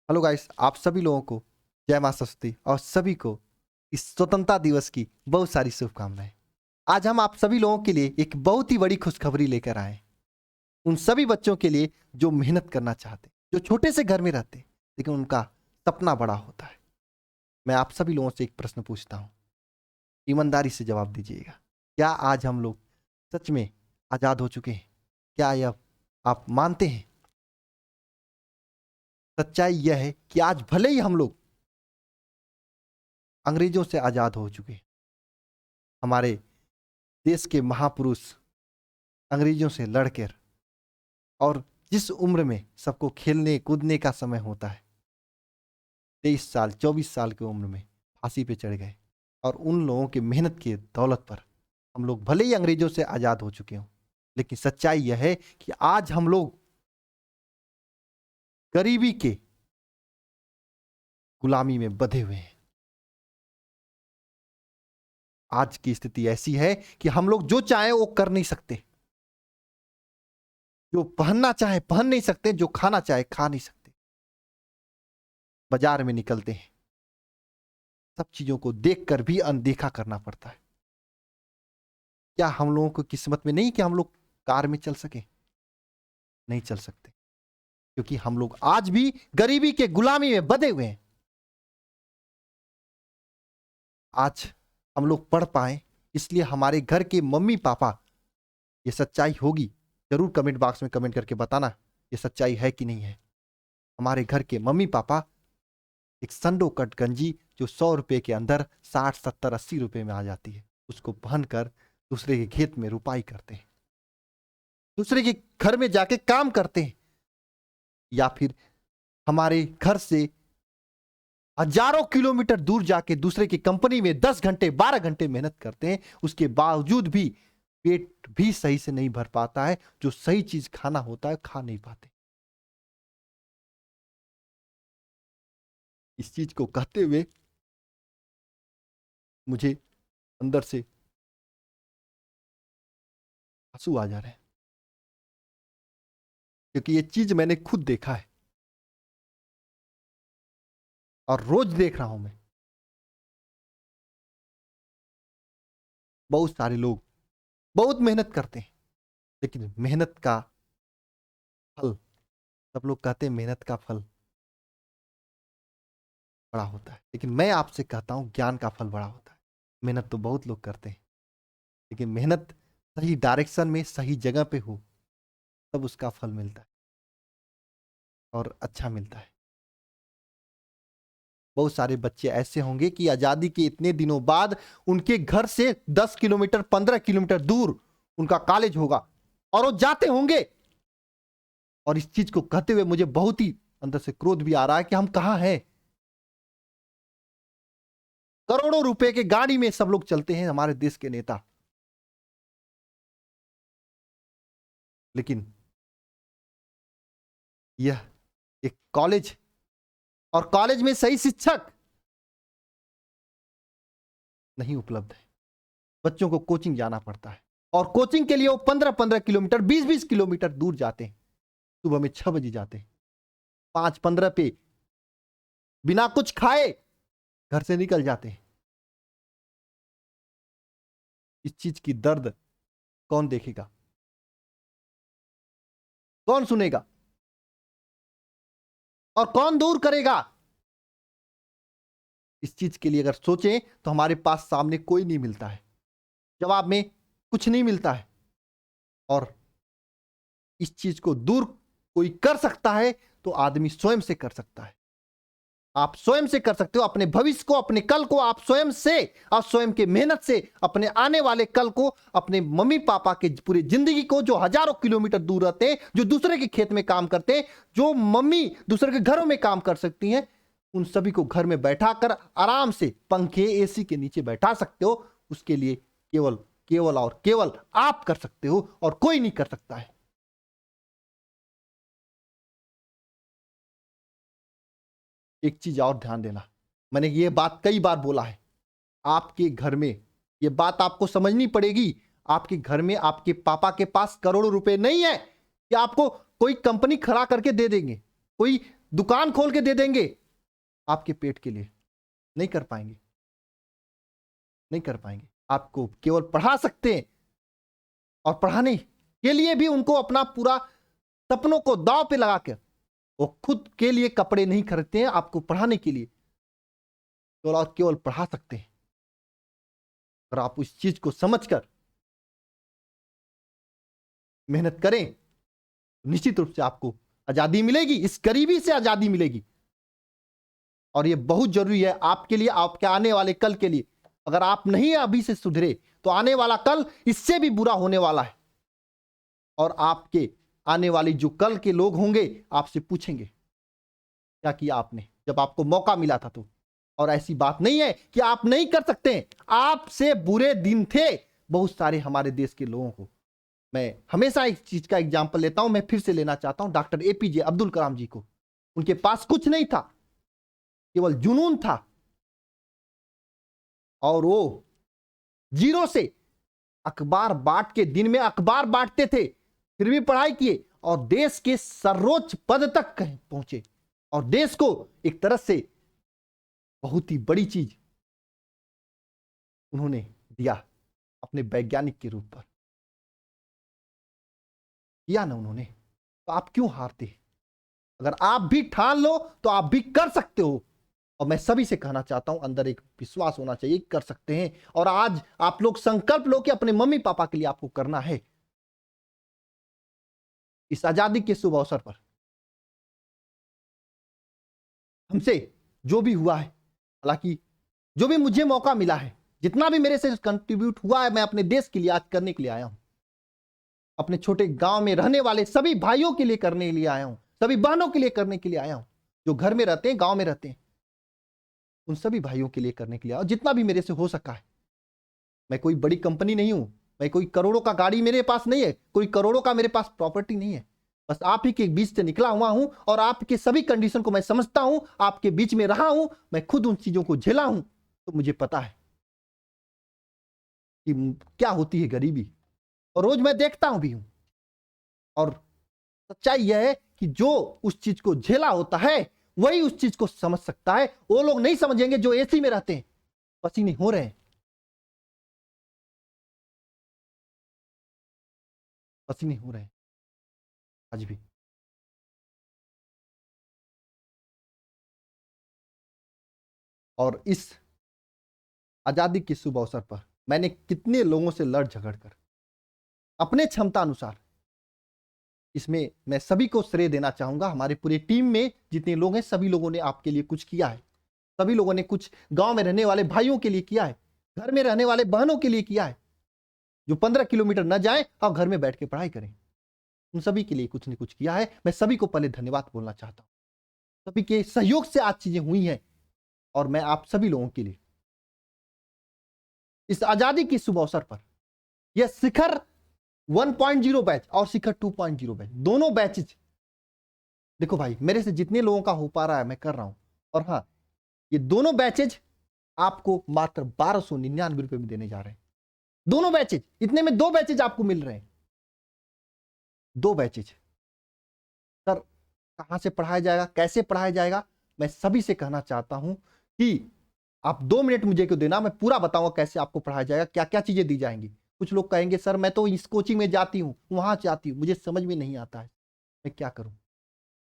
Hello guys, आप सभी लोगों को जय मां सरस्वती और सभी को इस स्वतंत्रता दिवस की बहुत सारी शुभकामनाएं। आज हम आप सभी लोगों के लिए एक बहुत ही बड़ी खुशखबरी लेकर आए हैं। उन सभी बच्चों के लिए जो मेहनत करना चाहते, जो छोटे से घर में रहते लेकिन उनका सपना बड़ा होता है। मैं आप सभी लोगों से एक प्रश्न पूछता हूँ, ईमानदारी से जवाब दीजिएगा। क्या आज हम लोग सच में आजाद हो चुके हैं? क्या यह आप मानते हैं? सच्चाई यह है कि आज भले ही हम लोग अंग्रेजों से आजाद हो चुके हैं, हमारे देश के महापुरुष अंग्रेजों से लड़कर, और जिस उम्र में सबको खेलने कूदने का समय होता है, 23 साल 24 साल की उम्र में फांसी पे चढ़ गए। और उन लोगों की मेहनत की दौलत पर हम लोग भले ही अंग्रेजों से आजाद हो चुके हों, लेकिन सच्चाई यह है कि आज हम लोग गरीबी के गुलामी में बंधे हुए हैं। आज की स्थिति ऐसी है कि हम लोग जो चाहे वो कर नहीं सकते, जो पहनना चाहे पहन नहीं सकते, जो खाना चाहे खा नहीं सकते। बाजार में निकलते हैं, सब चीजों को देखकर भी अनदेखा करना पड़ता है। क्या हम लोगों को किस्मत में नहीं कि हम लोग कार में चल सके? नहीं चल सकते, क्योंकि हम लोग आज भी गरीबी के गुलामी में बंधे हुए हैं। आज हम लोग पढ़ पाए इसलिए हमारे घर के मम्मी पापा, ये सच्चाई होगी, जरूर कमेंट बॉक्स में कमेंट करके बताना ये सच्चाई है कि नहीं है। हमारे घर के मम्मी पापा एक संडो कट गंजी जो 100 रुपए के अंदर 60 70 80 रुपए में आ जाती है, उसको पहनकर दूसरे के खेत में रुपाई करते हैं, दूसरे के घर में जाके काम करते हैं, या फिर हमारे घर से हजारों किलोमीटर दूर जाके दूसरे की कंपनी में 10 घंटे 12 घंटे मेहनत करते हैं। उसके बावजूद भी पेट भी सही से नहीं भर पाता है, जो सही चीज खाना होता है खा नहीं पाते। इस चीज को कहते हुए मुझे अंदर से आंसू आ जा रहे हैं, क्योंकि ये चीज मैंने खुद देखा है और रोज देख रहा हूं मैं। बहुत सारे लोग बहुत मेहनत करते हैं, लेकिन मेहनत का फल, सब लोग कहते हैं मेहनत का फल बड़ा होता है, लेकिन मैं आपसे कहता हूं ज्ञान का फल बड़ा होता है। मेहनत तो बहुत लोग करते हैं, लेकिन मेहनत सही डायरेक्शन में सही जगह पे हो तब उसका फल मिलता है और अच्छा मिलता है। बहुत सारे बच्चे ऐसे होंगे कि आजादी के इतने दिनों बाद उनके घर से 10 किलोमीटर 15 किलोमीटर दूर उनका कॉलेज होगा और वो जाते होंगे। और इस चीज को कहते हुए मुझे बहुत ही अंदर से क्रोध भी आ रहा है कि हम कहां हैं। करोड़ों रुपए के गाड़ी में सब लोग चलते हैं, हमारे देश के नेता, लेकिन यह एक कॉलेज, और कॉलेज में सही शिक्षक नहीं उपलब्ध है। बच्चों को कोचिंग जाना पड़ता है, और कोचिंग के लिए वो 15-15 किलोमीटर 20-20 किलोमीटर दूर जाते हैं। सुबह में 6 बजे जाते हैं, 5:15 पे बिना कुछ खाए घर से निकल जाते हैं। इस चीज की दर्द कौन देखेगा, कौन सुनेगा और कौन दूर करेगा? इस चीज के लिए अगर सोचें तो हमारे पास सामने कोई नहीं मिलता है, जवाब में कुछ नहीं मिलता है। और इस चीज को दूर कोई कर सकता है तो आदमी स्वयं से कर सकता है। आप स्वयं से कर सकते हो, अपने भविष्य को, अपने कल को आप स्वयं से, आप स्वयं के मेहनत से अपने आने वाले कल को, अपने मम्मी पापा के पूरी जिंदगी को, जो हजारों किलोमीटर दूर रहते हैं, जो दूसरे के खेत में काम करते हैं, जो मम्मी दूसरे के घरों में काम कर सकती हैं, उन सभी को घर में बैठाकर आराम से पंखे एसी के नीचे बैठा सकते हो। उसके लिए केवल केवल और केवल आप कर सकते हो और कोई नहीं कर सकता है। एक चीज और ध्यान देना, मैंने ये बात कई बार बोला है, आपके घर में ये बात आपको समझनी पड़ेगी। आपके घर में आपके पापा के पास करोड़ों रुपए नहीं है कि आपको कोई कंपनी खड़ा करके दे देंगे, कोई दुकान खोल के दे देंगे आपके पेट के लिए, नहीं कर पाएंगे, नहीं कर पाएंगे। आपको केवल पढ़ा सकते हैं, और पढ़ाने के लिए भी उनको अपना पूरा सपनों को दांव पे लगा कर वो खुद के लिए कपड़े नहीं खरीदते हैं, आपको पढ़ाने के लिए केवल और केवल पढ़ा सकते हैं। अगर आप उस चीज को समझकर मेहनत करें तो निश्चित रूप से आपको आजादी मिलेगी, इस गरीबी से आजादी मिलेगी। और यह बहुत जरूरी है आपके लिए, आपके आने वाले कल के लिए। अगर आप नहीं अभी से सुधरे तो आने वाला कल इससे भी बुरा होने वाला है, और आपके आने वाली जो कल के लोग होंगे आपसे पूछेंगे क्या किया आपने जब आपको मौका मिला था। तो और ऐसी बात नहीं है कि आप नहीं कर सकते हैं, आपसे बुरे दिन थे बहुत सारे हमारे देश के लोगों को। मैं हमेशा एक चीज का एग्जाम्पल लेता हूं, मैं फिर से लेना चाहता हूं डॉक्टर एपीजे अब्दुल कलाम जी को। उनके पास कुछ नहीं था, केवल जुनून था, और वो जीरो से अखबार बांट के, दिन में अखबार बांटते थे, फिर भी पढ़ाई किए और देश के सर्वोच्च पद तक पहुंचे, और देश को एक तरह से बहुत ही बड़ी चीज उन्होंने दिया अपने वैज्ञानिक के रूप पर किया ना उन्होंने। तो आप क्यों हारते? अगर आप भी ठान लो तो आप भी कर सकते हो। और मैं सभी से कहना चाहता हूं, अंदर एक विश्वास होना चाहिए, कर सकते हैं। और आज आप लोग संकल्प लो कि अपने मम्मी पापा के लिए आपको करना है। इस आजादी के शुभ अवसर पर हमसे जो भी हुआ है, हालांकि जो भी मुझे मौका मिला है, जितना भी मेरे से कंट्रीब्यूट हुआ है, मैं अपने देश के लिए आज करने के लिए आया हूं। अपने छोटे गांव में रहने वाले सभी भाइयों के लिए करने के लिए आया हूं, सभी बहनों के लिए करने के लिए आया हूं, जो घर में रहते हैं, गांव में रहते हैं, उन सभी भाइयों के लिए करने के लिए आया, जितना भी मेरे से हो सका है। मैं कोई बड़ी कंपनी नहीं हूं, मैं कोई करोड़ों का गाड़ी मेरे पास नहीं है, कोई करोड़ों का मेरे पास प्रॉपर्टी नहीं है। बस आप ही के बीच से निकला हुआ हूं, और आपके सभी कंडीशन को मैं समझता हूं, आपके बीच में रहा हूं, मैं खुद उन चीजों को झेला हूं, तो मुझे पता है कि क्या होती है गरीबी, और रोज मैं देखता हूं भी हूं। और सच्चाई यह है कि जो उस चीज को झेला होता है वही उस चीज को समझ सकता है। वो लोग नहीं समझेंगे जो एसी में रहते हैं, पसीने हो रहे हैं, पसीने हो रहे हैं आज भी। और इस आजादी के शुभ अवसर पर मैंने कितने लोगों से लड़ झगड़ कर अपने क्षमता अनुसार, इसमें मैं सभी को श्रेय देना चाहूंगा। हमारे पूरे टीम में जितने लोग हैं, सभी लोगों ने आपके लिए कुछ किया है। सभी लोगों ने कुछ गांव में रहने वाले भाइयों के लिए किया है, घर में रहने वाले बहनों के लिए किया है, जो 15 किलोमीटर न जाए और घर में बैठ के पढ़ाई करें। उन सभी के लिए कुछ न कुछ किया है। मैं सभी को पहले धन्यवाद बोलना चाहता हूं। सभी के सहयोग से आज चीजें हुई हैं, और मैं आप सभी लोगों के लिए इस आजादी के शुभ अवसर पर यह शिखर 1.0 बैच और शिखर 2.0 बैच, दोनों बैचेज, देखो भाई, मेरे से जितने लोगों का हो पा रहा है मैं कर रहा हूं। और हाँ, ये दोनों बैचेज आपको मात्र 1299 रुपए में देने जा रहे हैं। दोनों बैचेज, इतने में 2 बैचेज आपको मिल रहे हैं। 2 बैचेज। सर, कहां से पढ़ाया जाएगा, कैसे पढ़ाया जाएगा? मैं सभी से कहना चाहता हूं कि आप 2 मिनट मुझे क्यों देना, मैं पूरा बताऊंगा कैसे आपको पढ़ाया जाएगा, क्या क्या चीजें दी जाएंगी। कुछ लोग कहेंगे सर मैं तो इस कोचिंग में जाती हूँ, वहां जाती हूँ, मुझे समझ में नहीं आता है, मैं क्या करूं?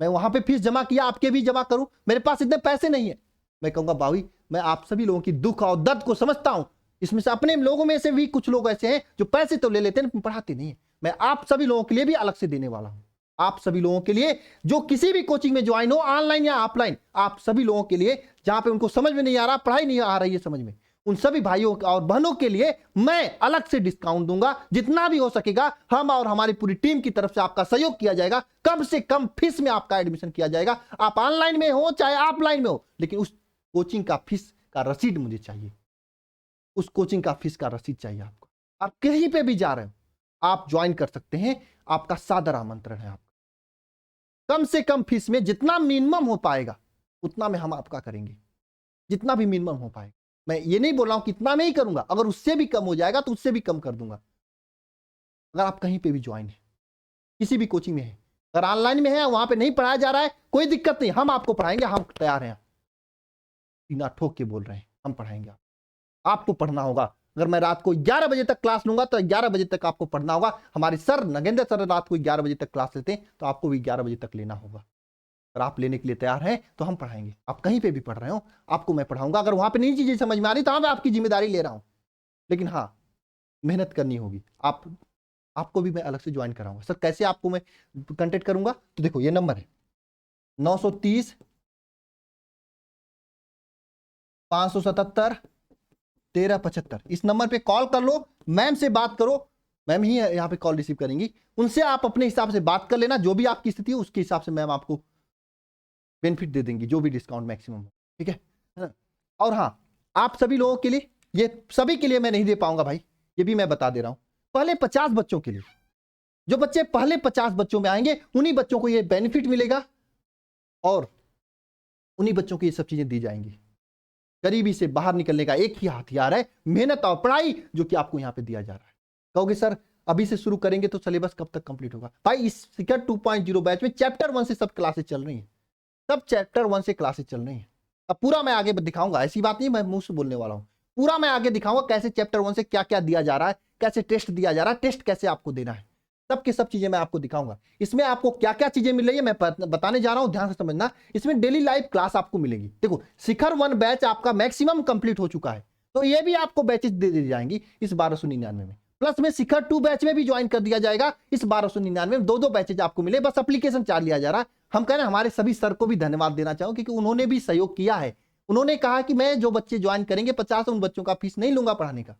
मैं वहां पे फीस जमा किया, आपके भी जमा करूं, मेरे पास इतने पैसे नहीं है। मैं कहूंगा भाई, मैं आप सभी लोगों की दुख और दर्द को समझता हूं। इसमें से अपने लोगों में से भी कुछ लोग ऐसे हैं जो पैसे तो ले लेते हैं, पढ़ाते नहीं है। मैं आप सभी लोगों के लिए भी अलग से देने वाला हूं। आप सभी लोगों के लिए जो किसी भी कोचिंग में ज्वाइन हो, ऑनलाइन या ऑफलाइन, आप सभी लोगों के लिए जहां पे उनको समझ में नहीं आ रहा, पढ़ाई नहीं आ रही है समझ में, उन सभी भाइयों और बहनों के लिए मैं अलग से डिस्काउंट दूंगा। जितना भी हो सकेगा हम और हमारी पूरी टीम की तरफ से आपका सहयोग किया जाएगा। कम से कम फीस में आपका एडमिशन किया जाएगा। आप ऑनलाइन में हो चाहे ऑफलाइन में हो, लेकिन उस कोचिंग का फीस का रसीद मुझे चाहिए। उस कोचिंग का फीस का रसीद चाहिए आपको। आप कहीं पे भी जा रहे हो, आप ज्वाइन कर सकते हैं। आपका सादर आमंत्रण है। आपका कम से कम फीस में जितना मिनिमम हो पाएगा उतना में हम आपका करेंगे, जितना भी मिनिमम हो पाएगा। मैं ये नहीं बोल रहा हूं कि इतना में ही करूंगा, अगर उससे भी कम हो जाएगा तो उससे भी कम कर दूंगा। अगर आप कहीं पे भी ज्वाइन है, किसी भी कोचिंग में है, अगर ऑनलाइन में है वहां पे नहीं पढ़ाया जा रहा है कोई दिक्कत नहीं, हम आपको पढ़ाएंगे, हम तैयार हैं। सीना ठोक के बोल रहे हैं, हम पढ़ाएंगे। आपको पढ़ना होगा। अगर मैं रात को 11 बजे तक क्लास लूंगा तो 11 बजे तक आपको पढ़ना होगा। हमारे सर नगेंद्र सर रात को 11 बजे तक क्लास लेते हैं, तो आपको भी 11 बजे तक लेना होगा। अगर आप लेने के लिए तैयार हैं तो हम पढ़ाएंगे। आप कहीं पे भी पढ़ रहे हो आपको मैं पढ़ाऊंगा। अगर वहां पे नहीं चीजें समझ में आ रही तो हाँ मैं आपकी जिम्मेदारी ले रहा हूं, लेकिन हाँ मेहनत करनी होगी। आपको भी मैं अलग से ज्वाइन कराऊंगा। सर कैसे आपको मैं कांटेक्ट करूंगा? तो देखो ये नंबर है 930 577 1375। इस नंबर पे कॉल कर लो, मैम से बात करो, मैम ही यहाँ पे कॉल रिसीव करेंगी। उनसे आप अपने हिसाब से बात कर लेना, जो भी आपकी स्थिति है उसके हिसाब से मैम आपको बेनिफिट दे देंगी, जो भी डिस्काउंट मैक्सिमम हो। ठीक है ना? और हाँ आप सभी लोगों के लिए, ये सभी के लिए मैं नहीं दे पाऊंगा भाई, ये भी मैं बता दे रहा हूं। पहले 50 बच्चों के लिए, जो बच्चे पहले 50 बच्चों में आएंगे उन्हीं बच्चों को ये बेनिफिट मिलेगा और उन्हीं बच्चों को ये सब चीजें दी जाएंगी। गरीबी से बाहर निकलने का एक ही हथियार है मेहनत और पढ़ाई, जो कि आपको यहां पे दिया जा रहा है। कहोगे सर अभी से शुरू करेंगे तो सिलेबस कब तक कंप्लीट होगा? भाई इस शिखर 2.0 बैच में चैप्टर 1 से सब क्लासेस चल रही हैं, सब चैप्टर 1 से क्लासेस चल रही हैं। अब पूरा मैं आगे दिखाऊंगा, ऐसी बात नहीं मैं मुंह से बोलने वाला हूं, पूरा मैं आगे दिखाऊंगा कैसे चैप्टर 1 से क्या क्या दिया जा रहा है, कैसे टेस्ट दिया जा रहा है, टेस्ट कैसे आपको देना है, सब की सब चीजें मैं आपको दिखाऊंगा। इसमें आपको क्या क्या चीजें मिल रही है मैं बताने जा रहा हूं, ध्यान से समझना। इसमें डेली लाइव क्लास आपको मिलेगी। देखो शिखर 1 बैच आपका मैक्सिमम कंप्लीट हो चुका है, तो ये भी आपको बैचेस दे दी जाएंगी इस 1299 में। प्लस में शिखर 2 बैच में भी ज्वाइन कर दिया जाएगा इस 1299 में। दो बैचेज आपको मिले, बस एप्लीकेशन चार्ज लिया जा रहा है। हम कह रहे हैं हमारे सभी सर को भी धन्यवाद देना चाहूँ, क्योंकि उन्होंने भी सहयोग किया है। उन्होंने कहा कि मैं जो बच्चे ज्वाइन करेंगे 50 उन बच्चों का फीस नहीं लूंगा पढ़ाने का।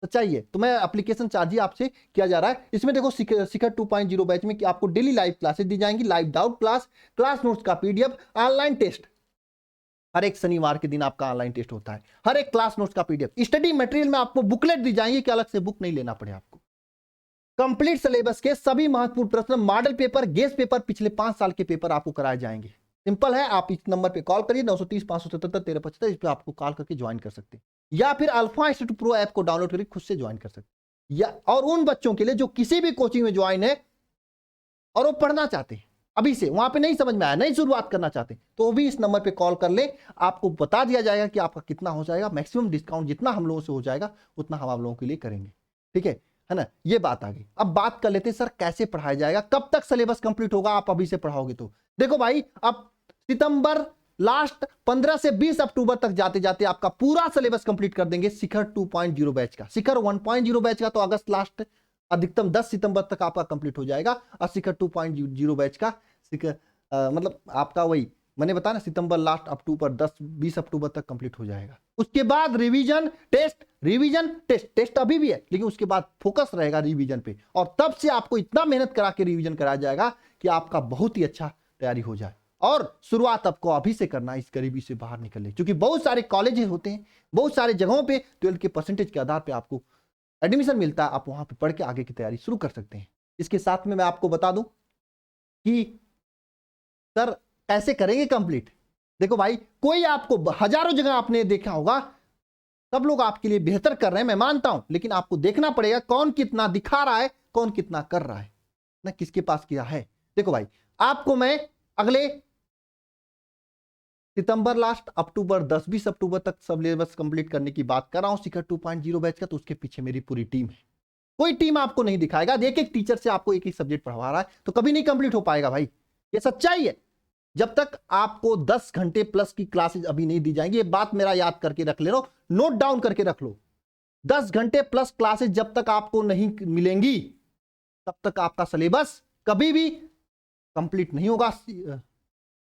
सच्चाई है, तो मैं एप्लीकेशन चार्ज ही आपसे किया जा रहा है। इसमें देखो शिखर 2.0 बैच में कि आपको डेली लाइव क्लासेस दी जाएंगी, live doubt class, class notes का पीडीएफ, ऑनलाइन टेस्ट। हर एक शनिवार के दिन आपका ऑनलाइन टेस्ट होता है, हर एक क्लास नोट्स का पीडीएफ, स्टडी मटेरियल में आपको बुकलेट दी जाएंगी कि अलग से बुक नहीं लेना पड़े आपको। कंप्लीट सिलेबस के सभी महत्वपूर्ण प्रश्न, मॉडल पेपर, गेस्ट पेपर, पिछले 5 साल के पेपर आपको कराए जाएंगे। सिंपल है, आप इस नंबर पे कॉल करिए 930 577 1375, इस पे आपको कॉल करके ज्वाइन कर सकते हैं, या फिर अल्फा इंस्टीट्यूट प्रो ऐप को डाउनलोड करके खुद से ज्वाइन कर सकते हैं। या और उन बच्चों के लिए जो किसी भी कोचिंग में ज्वाइन है और वो पढ़ना चाहते हैं, अभी से वहां पे नहीं समझ में आया, नहीं शुरुआत करना चाहते, तो वो भी इस नंबर पे कॉल कर ले, आपको बता दिया जाएगा कि आपका कितना हो जाएगा। मैक्सिमम डिस्काउंट जितना हम लोगों से हो जाएगा उतना हम आप लोगों के लिए करेंगे। ठीक है ना? ये बात आ गई। अब बात कर लेते हैं सर कैसे पढ़ाया जाएगा, कब तक सिलेबस कंप्लीट होगा आप अभी से पढ़ाओगे तो? देखो भाई अब सितंबर लास्ट 15 से 20 अक्टूबर तक जाते जाते आपका पूरा सिलेबस कंप्लीट कर देंगे शिखर 2.0 बैच का। शिखर 1.0 बैच का तो अगस्त लास्ट अधिकतम 10 सितंबर तक आपका कंप्लीट हो जाएगा, और शिखर 2.0 बैच का मतलब आपका वही मैंने बताया ना, सितंबर लास्ट अक्टूबर 10-20 अक्टूबर तक कंप्लीट हो जाएगा। उसके बाद revision test, revision test, test अभी भी है लेकिन उसके बाद फोकस रहेगा रिवीजन पे, और तब से आपको इतना मेहनत करा के रिवीजन कराया जाएगा कि आपका बहुत ही अच्छा तैयारी हो जाए। और शुरुआत आपको अभी से करना है इस गरीबी से बाहर निकलने, क्योंकि बहुत सारे कॉलेजेस होते हैं, बहुत सारे जगहों पे 12 के परसेंटेज के आधार पे आपको एडमिशन मिलता है, आप वहां पे पढ़ के आगे की तैयारी शुरू कर सकते हैं। इसके साथ में मैं आपको बता दूं कि सर कैसे करेंगे कंप्लीट। देखो भाई कोई आपको हजारों जगह आपने देखा होगा, सब लोग आपके लिए बेहतर कर रहे हैं मैं मानता हूं, लेकिन आपको देखना पड़ेगा कौन कितना दिखा रहा है, कौन कितना कर रहा है ना, किसके पास क्या है। देखो भाई आपको मैं अगले सितंबर लास्ट अक्टूबर 10-20 अक्टूबर तक सिलेबस कंप्लीट करने की बात कर रहा हूं शिखर 2.0 बैच का, तो उसके पीछे मेरी पूरी टीम है। कोई टीम आपको नहीं दिखाएगा, एक एक टीचर से आपको एक एक सब्जेक्ट पढ़वा रहा है, तो कभी नहीं कंप्लीट हो पाएगा भाई, ये सच्चाई है। जब तक आपको 10 घंटे प्लस की क्लासेज अभी नहीं दी जाएंगी, ये बात मेरा याद करके रख ले लो, नोट डाउन करके रख लो, 10 घंटे प्लस क्लासेज जब तक आपको नहीं मिलेंगी तब तक आपका सिलेबस कभी भी कंप्लीट नहीं होगा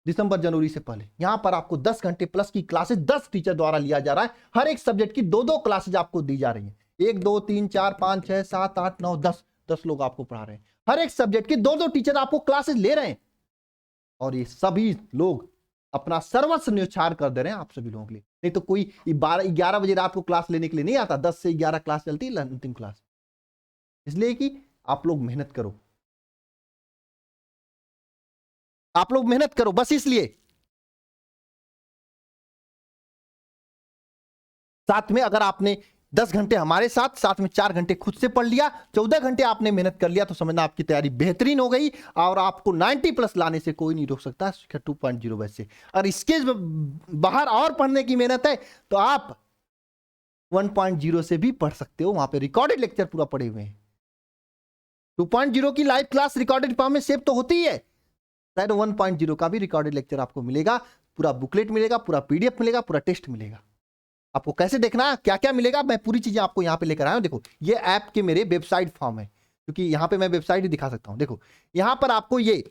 दिसंबर जनवरी से पहले। यहां पर आपको 10 घंटे प्लस की क्लासेज 10 टीचर द्वारा लिया जा रहा है, हर एक सब्जेक्ट की 2-2 क्लासेज आपको दी जा रही है, 1 2 3 4 5 6 7 8 9 10 लोग आपको पढ़ा रहे हैं, हर एक सब्जेक्ट के 2-2 टीचर आपको क्लासेज ले रहे हैं, और ये सभी लोग अपना सर्वस्व न्यौछावर कर दे रहे हैं आप सभी लोगों के लिए। नहीं तो कोई 12-11 बजे रात को क्लास लेने के लिए नहीं आता, 10 से 11 क्लास चलती है अंतिम क्लास, इसलिए कि आप लोग मेहनत करो, आप लोग मेहनत करो, बस इसलिए। साथ में अगर आपने 10 घंटे हमारे साथ, साथ में 4 घंटे खुद से पढ़ लिया, 14 घंटे आपने मेहनत कर लिया, तो समझना आपकी तैयारी बेहतरीन हो गई और आपको 90+ लाने से कोई नहीं रोक सकता 2.0 बैच से। और इसके बाहर और पढ़ने की मेहनत है तो आप 1.0 से भी पढ़ सकते हो, वहां पे रिकॉर्डेड लेक्चर पूरा पढ़े हुए हैं। 2.0 की लाइव क्लास रिकॉर्डेड फॉर्म में सेव तो होती ही है, शायद 1.0 का भी रिकॉर्डेड लेक्चर आपको मिलेगा, पूरा बुकलेट मिलेगा, पूरा पीडीएफ मिलेगा, पूरा टेस्ट मिलेगा। आपको कैसे देखना, क्या क्या मिलेगा, मैं पूरी चीजें आपको यहां पे लेकर आया हूं। देखो ये ऐप के मेरे वेबसाइट फॉर्म है, क्योंकि यहां पे मैं वेबसाइट ही दिखा सकता हूं। देखो यहां पर आपको ये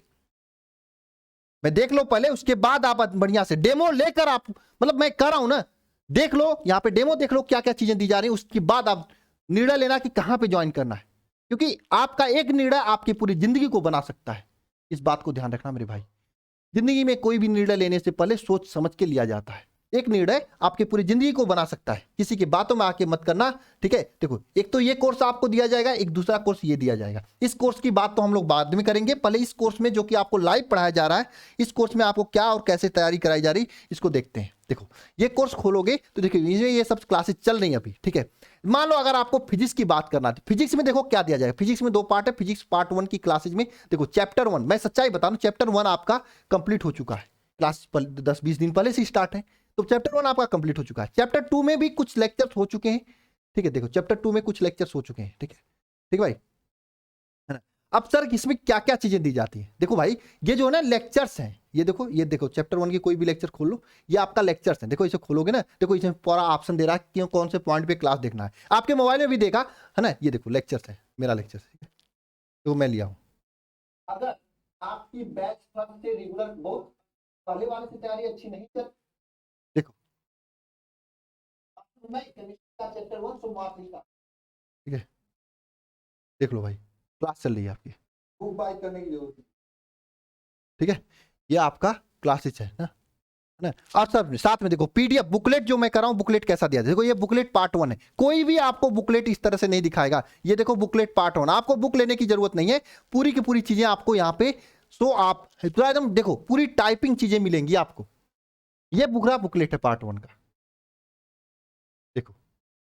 मैं देख लो पहले, उसके बाद आप बढ़िया से डेमो लेकर आप, मतलब मैं कर रहा हूं ना, देख लो यहां पे डेमो देख लो क्या क्या चीजें दी जा रही है, उसके बाद आप निर्णय लेना कि कहां पे ज्वाइन करना है, क्योंकि आपका एक निर्णय आपकी पूरी जिंदगी को बना सकता है। इस बात को ध्यान रखना मेरे भाई, जिंदगी में कोई भी निर्णय लेने से पहले सोच समझ के लिया जाता है। एक निर्णय आपकी पूरी जिंदगी को बना सकता है, किसी की बातों में आके मत करना, ठीक है। देखो एक तो ये कोर्स आपको दिया जाएगा, एक दूसरा कोर्स ये दिया जाएगा। इस कोर्स की बात तो हम लोग बाद में करेंगे, पहले इस कोर्स में जो कि आपको लाइव पढ़ाया जा रहा है, इस कोर्स में आपको क्या और कैसे तैयारी कराई जा रही इसको देखते हैं। देखो ये कोर्स खोलोगे तो देखिए ये सब क्लासेस चल रही है अभी, ठीक है। मान लो अगर आपको फिजिक्स की बात करना है, फिजिक्स में देखो क्या दिया जाएगा। फिजिक्स में 2 पार्ट है, फिजिक्स पार्ट 1 की क्लासेज में देखो चैप्टर 1, मैं सच्चाई बता रहा हूं, चैप्टर 1 आपका कंप्लीट हो चुका है, क्लास 10-20 दिन पहले से स्टार्ट है, तो चैप्टर 1 आपका कंप्लीट हो चुका है। चैप्टर 2 में भी कुछ लेक्चर्स हो चुके हैं, ठीक है। देखो चैप्टर 2 में कुछ लेक्चर्स हो चुके हैं, ठीक है, ठीक भाई, है ना। अब सर इसमें क्या क्या चीजें दी जाती है, देखो भाई ये जो है ना लेक्चर्स हैं, ये देखो चैप्टर 1 की कोई भी लेक्चर खोल लो, ये आपका लेक्चर्स है। देखो इसे खोलोगे ना, देखो इसमें पूरा ऑप्शन दे रहा है कि कौन से पॉइंट पे क्लास देखना है, आपके मोबाइल में भी देखा है ना। ये देखो लेक्चर्स है, मेरा लेक्चर है, तो मैं लिया हूँ। अगर आपकी बैच से रेगुलर बहुत पहले वाले से तैयारी अच्छी नहीं कर, देखो चैप्टर 1 सोमवार नहीं का, ठीक है, देख लो भाई क्लास चल रही है आपकी, बुक बाय करने की जरूरत नहीं, ठीक है। ये आपका क्लासेस है ना। और सर साथ में देखो पीडीएफ बुकलेट जो मैं कर रहा हूं, बुकलेट कैसा दिया, देखो ये बुकलेट पार्ट 1 है, कोई भी आपको बुकलेट इस तरह से नहीं दिखाएगा। ये देखो बुकलेट पार्ट 1, आपको बुक लेने की जरूरत नहीं है, पूरी की पूरी चीजें आपको यहाँ पे सो आप पूरा एकदम देखो पूरी टाइपिंग चीजें मिलेंगी आपको। ये बुकलेट है पार्ट 1 का। देखो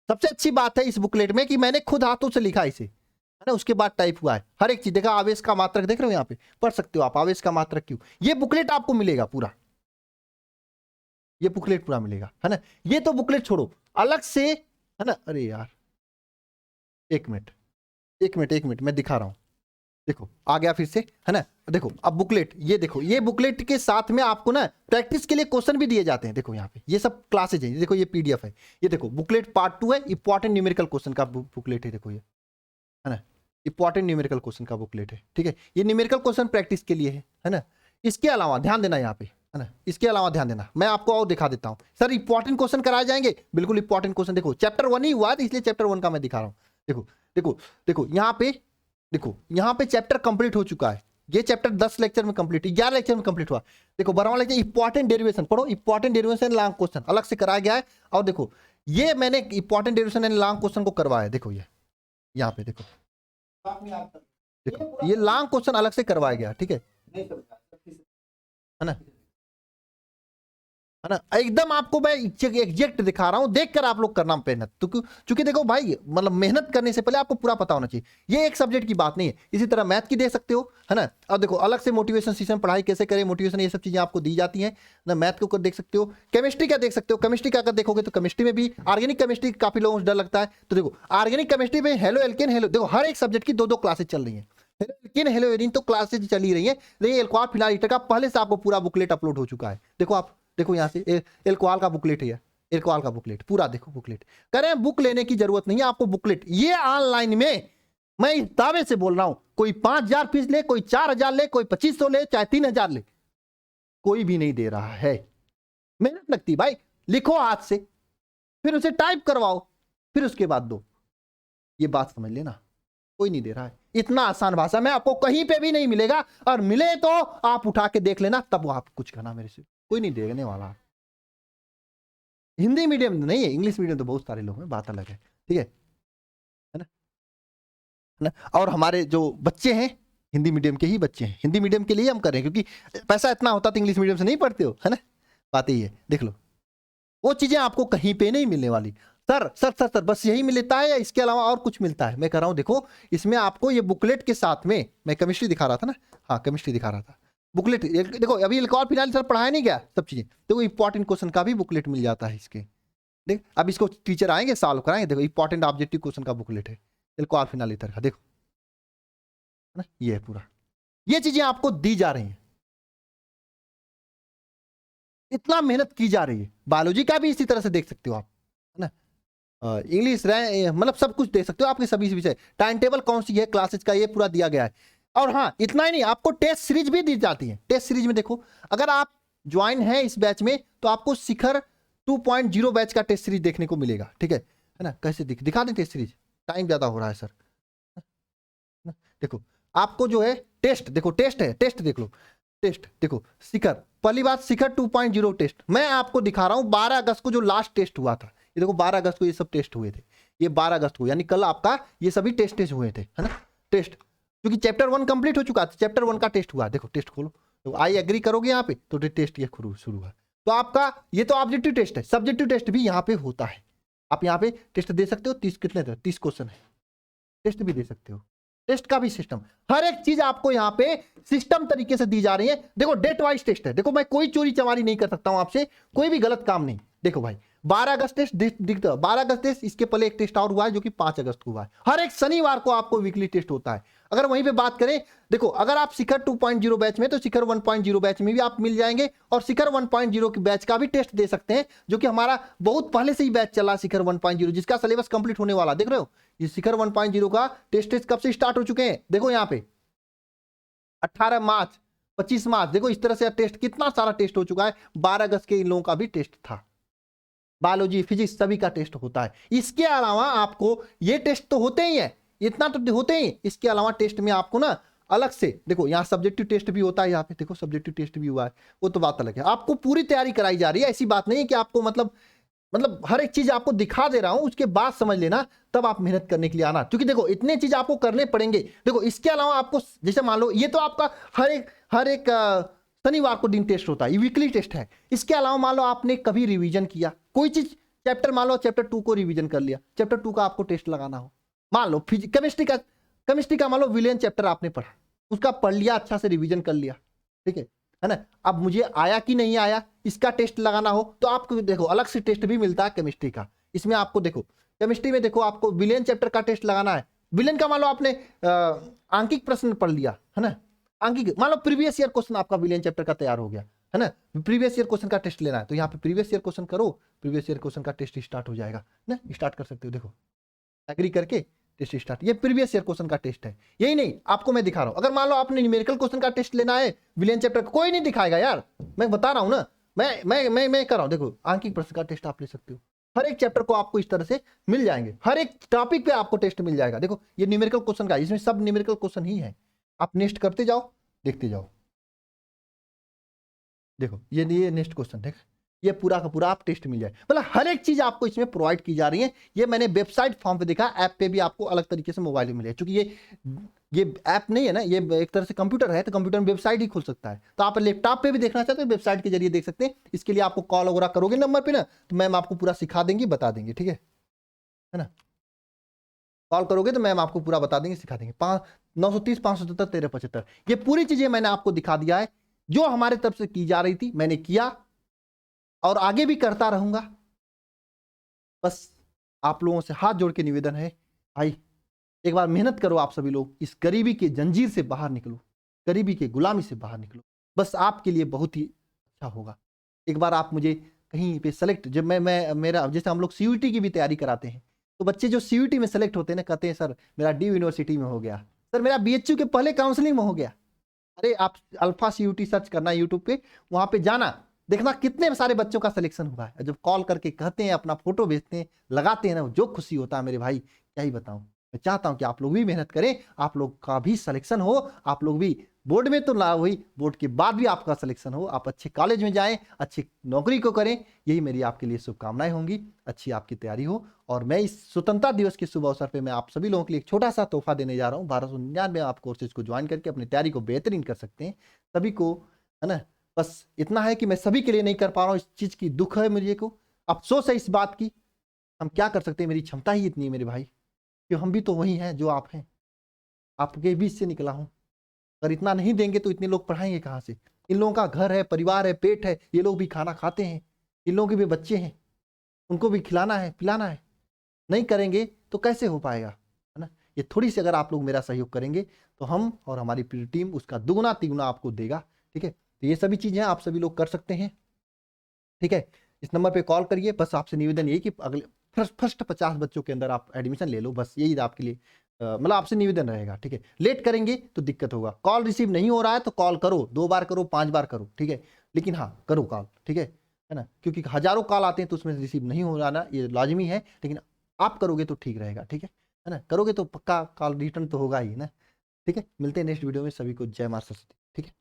सबसे अच्छी बात है इस बुकलेट में कि मैंने खुद हाथों से लिखा इसे, है ना, उसके बाद टाइप हुआ है हर एक चीज। देखा आवेश का मात्रक देख रहे हो, यहाँ पे पढ़ सकते हो आप आवेश का मात्रक क्यों, ये बुकलेट आपको मिलेगा पूरा, ये बुकलेट पूरा मिलेगा, है ना। ये तो बुकलेट छोड़ो अलग से, है ना। अरे यार एक मिनट मैं दिखा रहा हूं, देखो आ गया फिर से, है ना। देखो अब बुकलेट, ये देखो ये बुकलेट के साथ में आपको ना प्रैक्टिस के लिए क्वेश्चन भी दिए जाते हैं। देखो यहाँ पे ये सब क्लासेज हैं, देखो ये पीडीएफ है, ये देखो बुकलेट पार्ट 2 है, इंपॉर्टेंट न्यूमेरिकल क्वेश्चन का बुकलेट है, देखो ये, है ना, इंपॉर्टेंट न्यूमेरिकल क्वेश्चन का बुकलेट है, ठीक है। ये न्यूमेरिकल क्वेश्चन प्रैक्टिस के लिए है ना। इसके अलावा ध्यान देना यहाँ पे, है ना, इसके अलावा ध्यान देना, मैं आपको और दिखा देता हूँ। सर इंपॉर्टेंट क्वेश्चन कराए जाएंगे, बिल्कुल इंपॉर्टेंट क्वेश्चन, देखो चैप्टर 1 ही हुआ है इसलिए चैप्टर 1 का मैं दिखा रहा हूँ। देखो देखो देखो यहाँ पे, देखो यहाँ पे चैप्टर कंप्लीट हो चुका है, ये चैप्टर 10 लेक्चर में कंप्लीट, 11 लेक्चर में कंप्लीट हुआ। देखो 12वां लेक्चर इंपॉर्टेंट डेरिवेशन पढ़ो, इंपॉर्टेंट डेरिवेशन लॉन्ग क्वेश्चन अलग से कराया गया है। और देखो ये मैंने important derivation and long question को करवाया है, देखो ये यहाँ पे देखो ये लॉन्ग क्वेश्चन अलग से करवाया गया, ठीक है ना, है ना। एकदम आपको मैं एग्जैक्ट दिखा रहा हूं, देखकर आप लोग करना मेहनत, तो क्योंकि देखो भाई मतलब मेहनत करने से पहले आपको पूरा पता होना चाहिए। ये एक सब्जेक्ट की बात नहीं है, इसी तरह मैथ की दे सकते हो, है ना। और देखो अलग से मोटिवेशन सिस्टम, पढ़ाई कैसे करें, मोटिवेशन, ये सब चीजें आपको दी जाती हैं ना। मैथ को देख सकते हो, केमिस्ट्री का देख सकते हो, केमिस्ट्री का अगर देखोगे तो केमिस्ट्री में भी, ऑर्गेनिक केमिस्ट्री काफी लोगों को डर लगता है, तो देखो ऑर्गेनिक केमिस्ट्री में हेलो एल्केन, हेलो, देखो हर एक सब्जेक्ट की 2-2 क्लासेज चल रही है। हेलो एरिन तो क्लासेज चल ही रही है, लेकिन एल्कोहल फिनाइल ईथर का पहले से आपको पूरा बुकलेट अपलोड हो चुका है। देखो आप देखो यहाँ से एल्कोहल का बुकलेट है, एल्कोहल का बुकलेट पूरा देखो, बुकलेट करें, बुक लेने की जरूरत नहीं है आपको, बुकलेट ये ऑनलाइन में, मैं इस दावे से बोल रहा हूं, कोई 5,000 फीस ले, कोई 4,000 ले, कोई 2,500 ले, चाहे 3,000 ले, कोई भी नहीं दे रहा है। मेहनत लगती भाई, लिखो हाथ से, फिर उसे टाइप करवाओ, फिर उसके बाद दो, ये बात समझ लेना, कोई नहीं दे रहा है। इतना आसान भाषा में आपको कहीं पे भी नहीं मिलेगा, और मिले तो आप उठा के देख लेना, तब आप कुछ कहना मेरे से, कोई नहीं देने वाला। हिंदी मीडियम नहीं है, इंग्लिश मीडियम तो बहुत सारे लोग हैं, बात अलग है, ठीक है ना, है ना। और हमारे जो बच्चे हैं हिंदी मीडियम के ही बच्चे हैं, हिंदी मीडियम के लिए हम कर रहे हैं, क्योंकि पैसा इतना होता तो इंग्लिश मीडियम से नहीं पढ़ते हो, है ना, बात यही है। देख लो वो चीजें आपको कहीं पे नहीं मिलने वाली। सर बस यही मिलता है या इसके अलावा और कुछ मिलता है? मैं कह रहा हूं देखो, इसमें आपको ये बुकलेट के साथ में, मैं केमिस्ट्री दिखा रहा था ना, हाँ केमिस्ट्री दिखा रहा था, बुकलेट देखो, अभी एल्कोहल फिनाइल सर पढ़ाया नहीं गया सब चीजें, देखो इंपॉर्टेंट क्वेश्चन का भी बुकलेट मिल जाता है इसके। देख अब इसको टीचर आएंगे सॉल्व कराएंगे, देखो इंपॉर्टेंट ऑब्जेक्टिव क्वेश्चन का बुकलेट है एल्कोहल फिनाइल ईथर का, देखो है ना, ये है पूरा, ये चीजें आपको दी जा रही हैं, इतना मेहनत की जा रही है। बायोलॉजी का भी इसी तरह से देख सकते हो आप, है ना, इंग्लिश मतलब सब कुछ देख सकते हो, आपके सभी विषय, टाइम टेबल कौन सी है क्लासेज का ये पूरा दिया गया है। और हाँ इतना ही नहीं, आपको टेस्ट सीरीज भी दी जाती है। टेस्ट सीरीज में देखो, अगर आप ज्वाइन हैं इस बैच में तो आपको शिखर 2.0 बैच का टेस्ट सीरीज देखने को मिलेगा, ठीक है ना। कैसे दिखा दें टेस्ट सीरीज, टाइम ज्यादा हो रहा है सर। देखो आपको जो है टेस्ट, देखो टेस्ट है, टेस्ट देख लो, टेस्ट देखो शिखर, पहली बात शिखर 2.0 टेस्ट मैं आपको दिखा रहा हूं 12 अगस्त को जो लास्ट टेस्ट हुआ था, ये देखो 12 अगस्त को ये सब टेस्ट हुए थे, ये 12 अगस्त को यानी कल आपका ये सभी टेस्ट हुए थे, है ना। टेस्ट क्योंकि चैप्टर 1 कंप्लीट हो चुका था, चैप्टर 1 का टेस्ट हुआ, देखो टेस्ट खोलो, तो आई एग्री करोगे यहाँ पे तो टेस्ट ये शुरू हुआ। तो आपका ये तो ऑब्जेक्टिव टेस्ट है, सब्जेक्टिव टेस्ट भी यहाँ पे होता है, आप यहाँ पे टेस्ट दे सकते हो। 30 कितने थे, 30 क्वेश्चन है, टेस्ट भी दे सकते हो, टेस्ट का भी सिस्टम, हर एक चीज आपको यहाँ पे सिस्टम तरीके से दी जा रही है। देखो डेट वाइज टेस्ट है, देखो मैं कोई चोरी चमारी नहीं कर सकता हूं आपसे, कोई भी गलत काम नहीं। देखो भाई 12 अगस्त टेस्ट दिखता है, 12 अगस्त टेस्ट, इसके पहले एक टेस्ट और हुआ है जो कि 5 अगस्त को हुआ है। हर एक शनिवार को आपको वीकली टेस्ट होता है। अगर वहीं पे बात करें, देखो अगर आप शिखर 2.0 बैच में तो शिखर 1.0 बैच में भी आप मिल जाएंगे, और शिखर 1.0 के बैच का भी टेस्ट दे सकते हैं, जो कि हमारा बहुत पहले से ही बैच चला शिखर 1.0, जिसका सिलेबस कंप्लीट होने वाला, देख रहे हो ये शिखर 1.0 का टेस्ट कब से स्टार्ट हो चुके हैं, देखो यहाँ पे 18 मार्च 25 मार्च, देखो इस तरह से टेस्ट, कितना सारा टेस्ट हो चुका है। 12 अगस्त के इन लोगों का भी टेस्ट था, बायोलॉजी फिजिक्स सभी का टेस्ट होता है। इसके अलावा आपको ये टेस्ट तो होते ही है, इतना तो होते ही, इसके अलावा टेस्ट में आपको ना अलग से देखो, यहाँ सब्जेक्टिव टेस्ट भी होता है, यहाँ पे देखो सब्जेक्टिव टेस्ट भी हुआ है, वो तो बात अलग है। आपको पूरी तैयारी कराई जा रही है, ऐसी बात नहीं है कि आपको मतलब हर एक चीज आपको दिखा दे रहा हूं, उसके बाद समझ लेना, तब आप मेहनत करने के लिए आना, क्योंकि देखो इतने चीज आपको करने पड़ेंगे। देखो इसके अलावा आपको, जैसे मान लो ये तो आपका हर एक शनिवार को दिन टेस्ट होता है, ये वीकली टेस्ट है। इसके अलावा मान लो आपने कभी रिवीजन किया कोई चीज, चैप्टर मान लो चैप्टर 2 को रिवीजन कर लिया, चैप्टर 2 का आपको टेस्ट लगाना हो, मान लो केमिस्ट्री का मान लो विलियन चैप्टर आपने पढ़ा, उसका पढ़ लिया, अच्छा से रिवीजन कर लिया, ठीक है ना। अब मुझे आया कि नहीं आया इसका टेस्ट लगाना हो तो आपको देखो अलग से टेस्ट भी मिलता है केमिस्ट्री का। इसमें आपको देखो केमिस्ट्री में देखो आपको विलियन चैप्टर का टेस्ट लगाना है। विलियन का मान लो आपने आंकिक प्रश्न पढ़ लिया, है ना, आंकिक मान लो प्रीवियस ईयर क्वेश्चन आपका विलियन चैप्टर का तैयार हो गया, है ना, प्रीवियस ईयर क्वेश्चन का टेस्ट लेना है तो यहाँ पे प्रीवियस ईयर क्वेश्चन करो, प्रीवियस ईयर क्वेश्चन का टेस्ट स्टार्ट हो जाएगा ना, स्टार्ट कर सकते हो। देखो एग्री करके टेस्ट स्टार्ट, ये प्रीवियस ईयर क्वेश्चन का टेस्ट है। यही नहीं आपको मैं दिखा रहा हूं, अगर मान लो आपने न्यूमेरिकल क्वेश्चन का टेस्ट लेना है विलियन चैप्टर का, कोई नहीं दिखाएगा यार, मैं बता रहा हूं ना, मैं कर रहा हूं। देखो आंकिक प्रश्न का टेस्ट आप ले सकते हो, हर एक चैप्टर को आपको इस तरह से मिल जाएंगे, हर एक टॉपिक पे आपको टेस्ट मिल जाएगा। देखो ये न्यूमेरिकल क्वेश्चन का, इसमें सब न्यूमेरिकल क्वेश्चन ही है, आप नेक्स्ट करते जाओ, देखते जाओ। देखो ये नेक्स्ट क्वेश्चन, देख ये पूरा का पूरा आप टेस्ट मिल जाए, मतलब हर एक चीज आपको इसमें प्रोवाइड की जा रही है। ये मैंने वेबसाइट फॉर्म पे देखा, ऐप पे भी आपको अलग तरीके से मोबाइल में मिले, क्योंकि ये ऐप नहीं है ना, ये एक तरह से कंप्यूटर है, तो कंप्यूटर में वेबसाइट ही खुल सकता है। तो आप लैपटॉप पे भी देखना चाहते हो वेबसाइट के जरिए देख सकते हैं। इसके लिए आपको कॉल वगैरह करोगे नंबर पे ना, तो मैम आपको पूरा सिखा देंगी, बता देंगे, ठीक है ना। कॉल करोगे तो मैम आपको पूरा बता देंगे, सिखा देंगे। 930 577 1375, ये पूरी चीजें मैंने आपको दिखा दिया है, जो हमारे तरफ से की जा रही थी मैंने किया और आगे भी करता रहूंगा। बस आप लोगों से हाथ जोड़ के निवेदन है, भाई एक बार मेहनत करो, आप सभी लोग इस गरीबी के जंजीर से बाहर निकलो, गरीबी के गुलामी से बाहर निकलो, बस आपके लिए बहुत ही अच्छा होगा। एक बार आप मुझे कहीं पे सेलेक्ट, जब मैं मेरा जैसे हम लोग सीयूईटी की भी तैयारी कराते हैं, तो बच्चे जो सीयूईटी में सेलेक्ट होते हैं ना, कहते हैं सर मेरा डी यूनिवर्सिटी में हो गया, सर मेरा बीएचयू के पहले काउंसलिंग में हो गया। अरे आप अल्फा सीयूईटी सर्च करना यूट्यूब पे, वहां पे जाना, देखना कितने सारे बच्चों का सिलेक्शन हुआ है। जब कॉल करके कहते हैं, अपना फोटो भेजते हैं, लगाते हैं ना, जो खुशी होता है मेरे भाई, क्या ही बताऊं। मैं चाहता हूं कि आप लोग भी मेहनत करें, आप लोग का भी सिलेक्शन हो, आप लोग भी बोर्ड में तो ना हुई, बोर्ड के बाद भी आपका सिलेक्शन हो, आप अच्छे कॉलेज में जाएं, अच्छी नौकरी को करें, यही मेरी आपके लिए शुभकामनाएं होंगी। अच्छी आपकी तैयारी हो। और मैं इस स्वतंत्रता दिवस के शुभ अवसर पर मैं आप सभी लोगों के लिए एक छोटा सा तोहफा देने जा रहा हूँ। 1299 में आप कोर्सेज को ज्वाइन करके अपनी तैयारी को बेहतरीन कर सकते हैं, सभी को, है ना। बस इतना है कि मैं सभी के लिए नहीं कर पा रहा हूँ, इस चीज की दुख है मुझे को, अफसोस है इस बात की, हम क्या कर सकते हैं, मेरी क्षमता ही इतनी है मेरे भाई, कि हम भी तो वही हैं जो आप हैं, आपके बीच से निकला हूँ। अगर इतना नहीं देंगे तो इतने लोग पढ़ाएंगे कहाँ से? इन लोगों का घर है, परिवार है, पेट है, ये लोग भी खाना खाते हैं, इन लोगों के भी बच्चे हैं, उनको भी खिलाना है, पिलाना है। नहीं करेंगे तो कैसे हो पाएगा, है ना? ये थोड़ी सी अगर आप लोग मेरा सहयोग करेंगे तो हम और हमारी पूरी टीम उसका दुगुना तिगुना आपको देगा। ठीक है, तो ये सभी चीजें आप सभी लोग कर सकते हैं। ठीक है, इस नंबर पे कॉल करिए। बस आपसे निवेदन ये कि अगले फर्स्ट 50 बच्चों के अंदर आप एडमिशन ले लो, बस यही आपके लिए मतलब आपसे निवेदन रहेगा। ठीक है, लेट करेंगे तो दिक्कत होगा। कॉल रिसीव नहीं हो रहा है तो कॉल करो, 2 बार करो, 5 बार करो, ठीक है, लेकिन हाँ करो कॉल। ठीक है ना, क्योंकि हजारों कॉल आते हैं तो उसमें रिसीव नहीं हो रहा ना, ये लाजमी है, लेकिन आप करोगे तो ठीक रहेगा। ठीक है ना, करोगे तो पक्का कॉल रिटर्न तो होगा ही ना। ठीक है, मिलते हैं नेक्स्ट वीडियो में। सभी को जय माता सरस्वती। ठीक है।